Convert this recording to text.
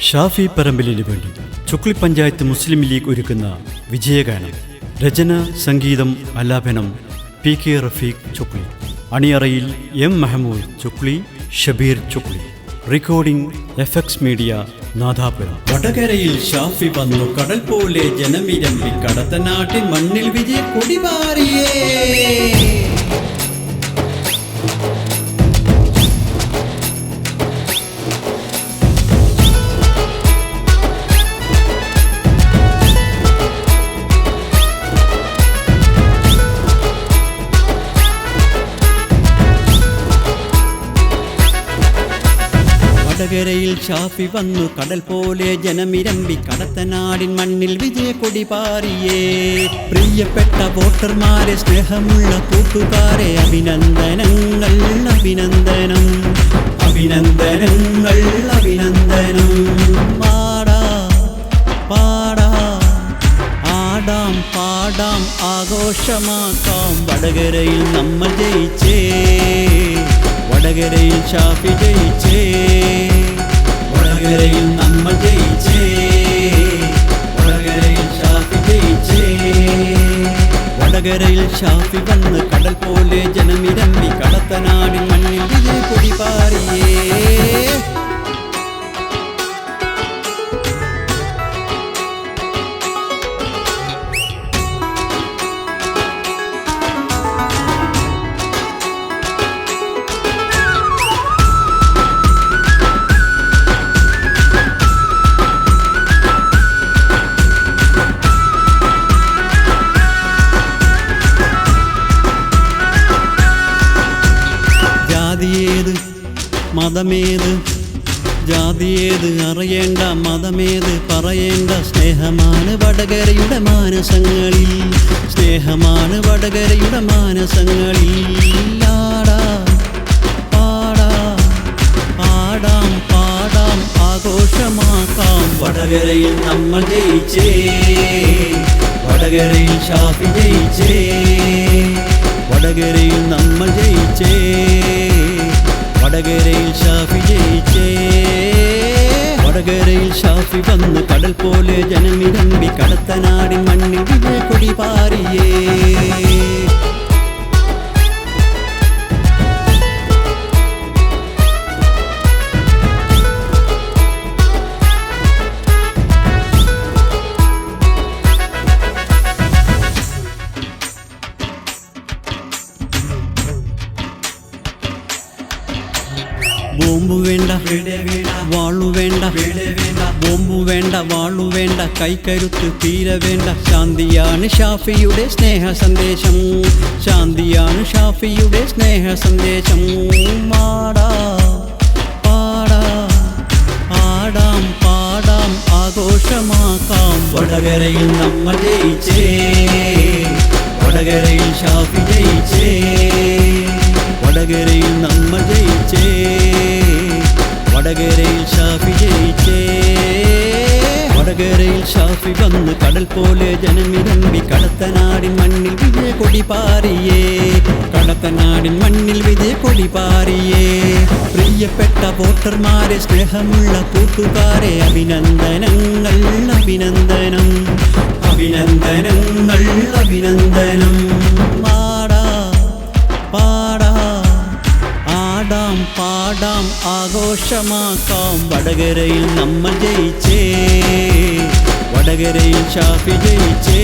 ഷാഫി പറമ്പിലിന് വേണ്ടി ചുക്ലി പഞ്ചായത്ത് മുസ്ലിം ലീഗ് ഒരുക്കുന്ന വിജയഗാനം. രചന, സംഗീതം, ആലാപനം PK റഫീഖ് ചുക്ലി. അണിയറയിൽ M Mahmoud Chokli, Shabeer Chokli. Recording FX media, Nadapuram. വടകരയിൽ ഷാഫി വന്നു, കടൽ പോലെ ജനമിരമ്പി, കടത്തനാട്ടിൻ മണ്ണിൽ വിജയ കൊടിപാറിയേ. വടകരയിൽ ഷാഫി വന്നു, കടൽ പോലെ ജനമിരമ്പി, കടത്തനാടിൻ മണ്ണിൽ വിജയ കൊടിപാറിയേ. പ്രിയപ്പെട്ട വോട്ടർമാരെ, സ്നേഹമുള്ള കൂട്ടുകാരെ, അഭിനന്ദനങ്ങൾ അഭിനന്ദനം, അഭിനന്ദനങ്ങൾ അഭിനന്ദനം. പാടാ പാടാ ആടാം പാടാം ആഘോഷമാക്കാം, വടകരയിൽ നമ്മൾ ജയിച്ചേ, വടകരയിൽ ഷാഫി ജയിച്ചേ, വടകരയിൽ നമ്മൾ ജയിച്ചേ, വടകരയിൽ ഷാഫി ജയിച്ചേ. വടകരയിൽ ഷാഫി വന്ന്, കടൽ പോലെ ജനമിരമ്പി, കടത്തനാടിൻ മണ്ണിൽ വിജയ കൊടിപാറിയേ. ജാതിയേത് മതമേത്, ജാതിയേത് അറിയേണ്ട, മതമേത് പറയേണ്ട, സ്നേഹമാണ് വടകരയുടെ മാനസങ്ങളിൽ, സ്നേഹമാണ് വടകരയുടെ മാനസങ്ങളിൽ. ആടാ പാടാ പാടാം പാടാം ആഘോഷമാക്കാം, വടകരയിൽ നമ്മൾ ജയിച്ചേ, വടകരയിൽ ഷാഫി ജയിച്ചേ, വടകരയിൽ നമ്മൾ ജയിച്ചേ, വടകരയിൽ ഷാഫി ജയിച്ചേ. വടകരയിൽ ഷാഫി വന്ന്, കടൽ പോലെ ജനമിരമ്പി, കടത്തനാടിൻ മണ്ണിൽ വിജയ കൊടിപാറിയേ. ബോംബു വേണ്ട വാളു വേണ്ട, ബോംബു വേണ്ട വാളു വേണ്ട, കൈക്കരുത്ത് തീരെ വേണ്ട, ശാന്തിയാണ് ഷാഫിയുടെ സ്നേഹ സന്ദേശം, ശാന്തിയാണ് ഷാഫിയുടെ സ്നേഹ സന്ദേശം. പാടാ പാടാ ആടാം പാടാം ആഘോഷമാക്കാം, വടകരയിൽ നമ്മൾ ജയിച്ചേ, വടകരയിൽ ഷാഫി ജയിച്ചേ, വടകരയിൽ നമ്മൾ ജയിച്ചേ, വടകരയിൽ ഷാഫി ജയിച്ചേ. വടകരയിൽ ഷാഫി വന്ന്, കടൽ പോലെ ജനമിരമ്പി, കടത്തനാടിൻ മണ്ണിൽ വിജയ കൊടിപാറിയേ, കടത്തനാടിൻ മണ്ണിൽ വിജയ കൊടിപാറിയേ. പ്രിയപ്പെട്ട വോട്ടർമാരെ, സ്നേഹമുള്ള കൂട്ടുകാരെ, അഭിനന്ദനങ്ങൾ അഭിനന്ദനം, അഭിനന്ദനങ്ങൾ അഭിനന്ദനം. പാടാ പാടാ ആടാം പാടാം ആഘോഷമാക്കാം, വടകരയിൽ നമ്മൾ ജയിച്ചേ, വടകരയിൽ ഷാഫി ജയിച്ചേ,